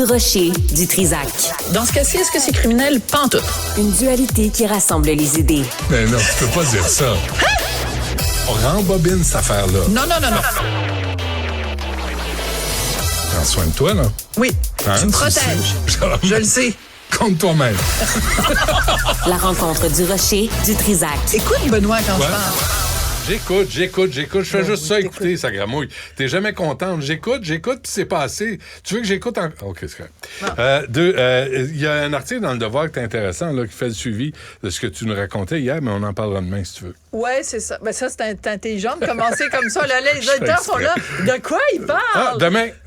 Durocher, du Trizac. Dans ce cas-ci, est-ce que c'est criminel? Pas en tout. Une dualité qui rassemble les idées. Mais non, tu peux pas dire ça. Hein? On rembobine cette affaire-là. Non. Prends soin de toi, là. Oui, Hein? tu me protèges. Je le sais. Contre toi-même. La rencontre du Rocher, du Trizac. Écoute, Benoît, quand Ouais. je parle. J'écoute. Je fais juste ça t'écoute. écouter, ça gramouille. T'es jamais contente. J'écoute, puis c'est pas assez. Tu veux que j'écoute en... OK, c'est correct. Il y a un article dans Le Devoir qui est intéressant, là, qui fait le suivi de ce que tu nous racontais hier, mais on en parlera demain, si tu veux. Ouais, c'est ça. Ben ça, c'est intelligent de commencer comme ça. Là, les auditeurs sont là. De quoi ils parlent? Ah,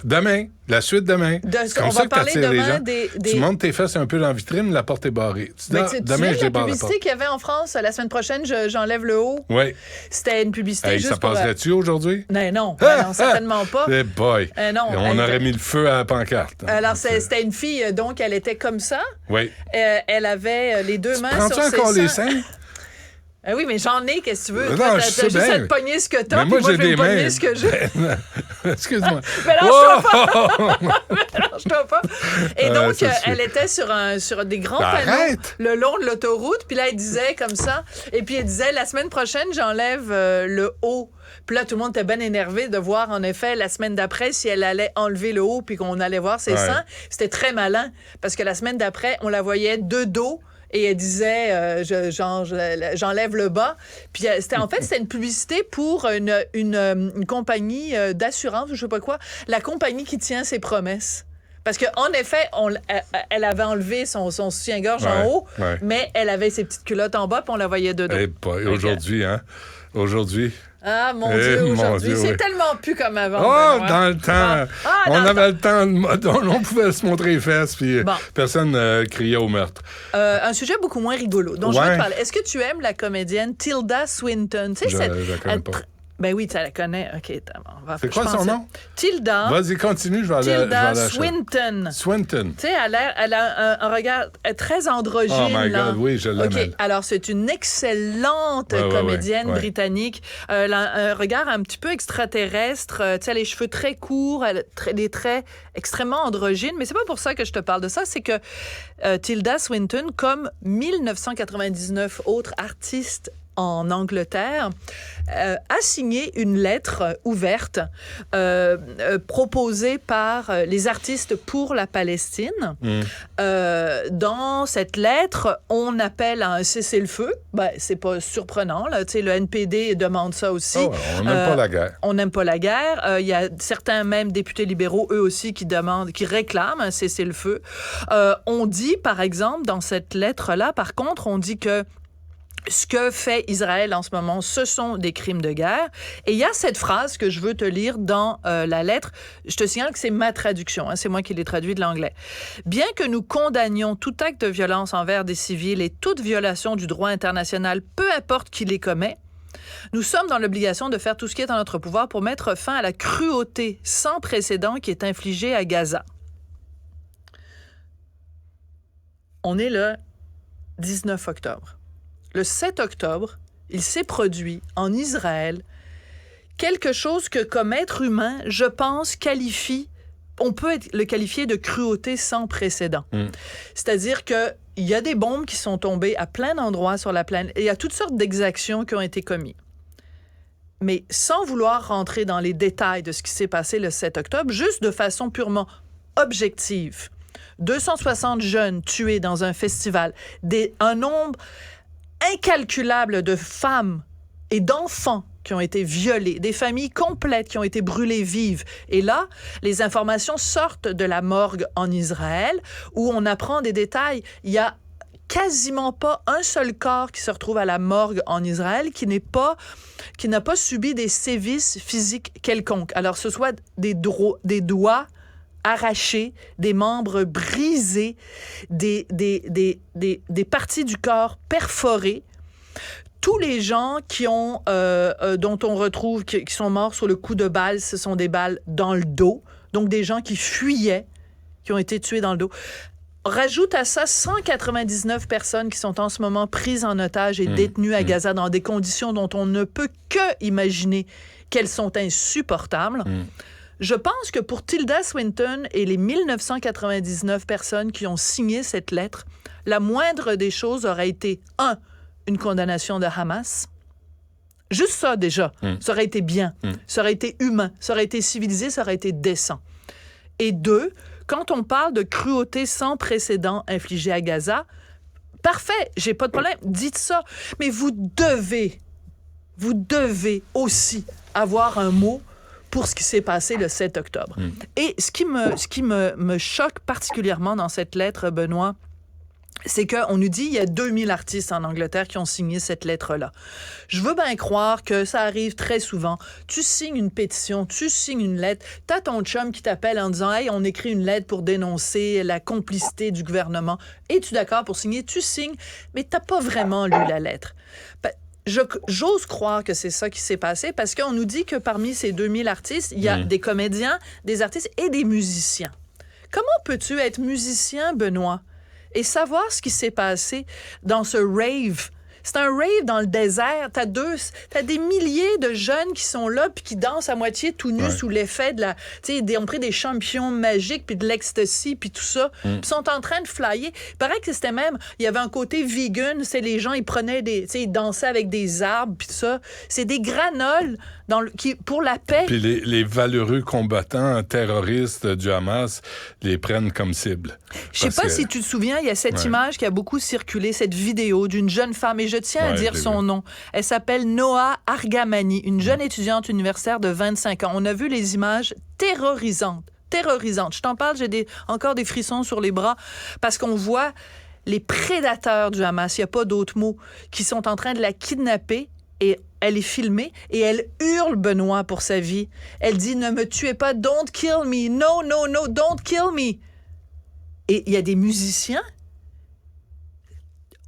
demain. La suite demain. C'est on comme va ça que parler t'attires les demain gens. des- Tu montes tes fesses un peu dans la vitrine, la porte est barrée. Tu dis, Ben, ah, tu demain, je sais, la débarre la porte. publicité qu'il y avait en France la semaine prochaine, j'enlève le haut. Oui. C'était une publicité Hey, juste ça pour... passerait-tu aujourd'hui? Non, certainement pas. Eh boy. Non, On elle aurait était- mis le feu à la pancarte. Alors, c'était une fille, donc elle était comme ça. Oui. Elle avait les deux mains sur Prends-tu ses encore les seins. seins? Ah oui, mais j'en ai, qu'est-ce que tu veux? Non, Toi, je t'as sais juste bien. à te pogner ce que t'as, Mais puis moi, j'ai je vais des me pogner mains. ce que j'ai. Excuse-moi. Mélange-toi pas! Mélange-toi pas! Et donc, ça se fait. elle était sur des grands Ben, panneaux arrête! le long de l'autoroute, puis là, elle disait comme ça, et puis elle disait, la semaine prochaine, j'enlève le haut. Puis là, tout le monde était bien énervé de voir, en effet, la semaine d'après, si elle allait enlever le haut, puis qu'on allait voir ses Ouais. seins. C'était très malin, parce que la semaine d'après, on la voyait de dos, et elle disait, j'enlève le bas. Puis c'était une publicité pour une compagnie d'assurance, ou je sais pas quoi, la compagnie qui tient ses promesses. Parce qu'en effet, elle avait enlevé son soutien-gorge en Ouais, haut, ouais. mais elle avait ses petites culottes en bas, puis on la voyait de dos. Eh boy, aujourd'hui, hein? Aujourd'hui. Ah, mon Eh, Dieu, mon aujourd'hui, Dieu, c'est oui. tellement plus comme avant. Oh, Benoît. dans le temps. Ah, on dans le avait le temps. On pouvait se montrer les fesses, puis Bon. personne criait au meurtre. Un sujet beaucoup moins rigolo, dont je veux Ouais. te parler. Est-ce que tu aimes la comédienne Tilda Swinton? Tu sais, Je la connais pas. Ben oui, tu la connais. OK, on va... C'est quoi je son pensais- nom? Tilda. Vas-y, continue, je vais aller Tilda à la Swinton. Swinton. Tu sais, elle a un regard très androgyne. Oh my là. God, oui, je l'aime, OK, elle. alors c'est une excellente Ouais, comédienne ouais. britannique. Elle a un regard un petit peu extraterrestre. Tu sais, les cheveux très courts, des traits extrêmement androgynes. Mais c'est pas pour ça que je te parle de ça. C'est que Tilda Swinton, comme 1999 autres artistes en Angleterre, a signé une lettre ouverte proposée par les artistes pour la Palestine. Dans cette lettre, on appelle à un cessez-le-feu. Ben, c'est pas surprenant, là. Tu sais, le NPD demande ça aussi. Oh, on n'aime pas la guerre. On n'aime pas la guerre. Il y a certains même députés libéraux, eux aussi, qui réclament un cessez-le-feu. On dit, par exemple, dans cette lettre-là, par contre, on dit que ce que fait Israël en ce moment, ce sont des crimes de guerre. Et il y a cette phrase que je veux te lire dans la lettre. Je te signale que c'est ma traduction, hein, c'est moi qui l'ai traduit de l'anglais. Bien que nous condamnions tout acte de violence envers des civils et toute violation du droit international, peu importe qui les commet, nous sommes dans l'obligation de faire tout ce qui est en notre pouvoir pour mettre fin à la cruauté sans précédent qui est infligée à Gaza. On est le 19 octobre. Le 7 octobre, il s'est produit en Israël quelque chose que, comme être humain, je pense, on peut le qualifier de cruauté sans précédent. C'est-à-dire qu'il y a des bombes qui sont tombées à plein d'endroits sur la planète et il y a toutes sortes d'exactions qui ont été commises. Mais sans vouloir rentrer dans les détails de ce qui s'est passé le 7 octobre, juste de façon purement objective, 260 jeunes tués dans un festival, un nombre incalculable de femmes et d'enfants qui ont été violés, des familles complètes qui ont été brûlées vives. Et là, les informations sortent de la morgue en Israël où on apprend des détails. Il y a quasiment pas un seul corps qui se retrouve à la morgue en Israël qui n'a pas subi des sévices physiques quelconques. Alors, ce soit des doigts arrachés, des membres brisés, des parties du corps perforées. Tous les gens dont on retrouve qui sont morts sur le coup de balle, ce sont des balles dans le dos. Donc, des gens qui fuyaient, qui ont été tués dans le dos. Rajoute à ça 199 personnes qui sont en ce moment prises en otage et détenues à Gaza dans des conditions dont on ne peut que imaginer qu'elles sont insupportables. Je pense que pour Tilda Swinton et les 1999 personnes qui ont signé cette lettre, la moindre des choses aurait été, une condamnation de Hamas. Juste ça, déjà. Ça aurait été bien. Ça aurait été humain. Ça aurait été civilisé. Ça aurait été décent. Et 2, quand on parle de cruauté sans précédent infligée à Gaza, parfait, j'ai pas de problème, dites ça. Mais vous devez aussi avoir un mot pour ce qui s'est passé le 7 octobre. Et ce qui me choque particulièrement dans cette lettre, Benoît, c'est qu'on nous dit qu'il y a 2000 artistes en Angleterre qui ont signé cette lettre-là. Je veux bien croire que ça arrive très souvent. Tu signes une pétition, tu signes une lettre, t'as ton chum qui t'appelle en disant « Hey, on écrit une lettre pour dénoncer la complicité du gouvernement. Es-tu d'accord pour signer? » Tu signes, mais t'as pas vraiment lu la lettre. J'ose croire que c'est ça qui s'est passé parce qu'on nous dit que parmi ces 2000 artistes, il y a des comédiens, des artistes et des musiciens. Comment peux-tu être musicien, Benoît, et savoir ce qui s'est passé dans ce rave? C'est un rave dans le désert. T'as des milliers de jeunes qui sont là puis qui dansent à moitié tout nus sous l'effet de la... Tu sais, ont pris des champions magiques puis de l'ecstasy puis tout ça. Puis sont en train de flyer. Il paraît que c'était même... Il y avait un côté vegan. C'est les gens, ils prenaient des... Tu sais, ils dansaient avec des arbres puis tout ça. C'est des granoles pour la paix. Puis les valeureux combattants terroristes du Hamas les prennent comme cible. Je sais pas si tu te souviens, il y a cette image qui a beaucoup circulé, cette vidéo d'une jeune femme, et je tiens à dire son nom. Elle s'appelle Noa Argamani, une jeune étudiante universitaire de 25 ans. On a vu les images terrorisantes. Je t'en parle, j'ai encore des frissons sur les bras, parce qu'on voit les prédateurs du Hamas, il n'y a pas d'autre mot, qui sont en train de la kidnapper, et elle est filmée et elle hurle, Benoît, pour sa vie. Elle dit « Ne me tuez pas, don't kill me, no, no, no, don't kill me ». Et il y a des musiciens,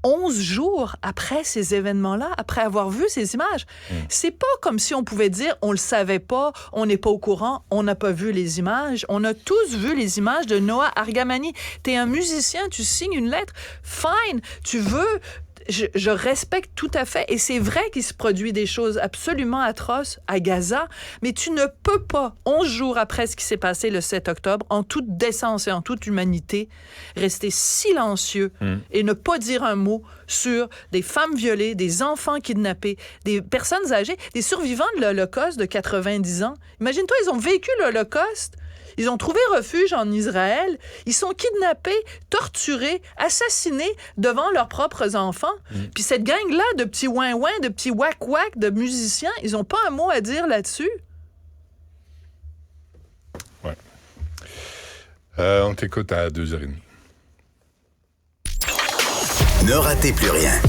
11 jours après ces événements-là, après avoir vu ces images, c'est pas comme si on pouvait dire « On le savait pas, on n'est pas au courant, on n'a pas vu les images ». On a tous vu les images de Noa Argamani. T'es un musicien, tu signes une lettre, fine, tu veux... Je respecte tout à fait, et c'est vrai qu'il se produit des choses absolument atroces à Gaza, mais tu ne peux pas, 11 jours après ce qui s'est passé le 7 octobre, en toute décence et en toute humanité, rester silencieux et ne pas dire un mot sur des femmes violées, des enfants kidnappés, des personnes âgées, des survivants de l'Holocauste de 90 ans. Imagine-toi, ils ont vécu l'Holocauste. Ils ont trouvé refuge en Israël. Ils sont kidnappés, torturés, assassinés devant leurs propres enfants. Puis cette gang-là de petits ouin-ouin, de petits whack-whack, de musiciens, ils n'ont pas un mot à dire là-dessus. Ouais. On t'écoute à 2h30. Ne ratez plus rien.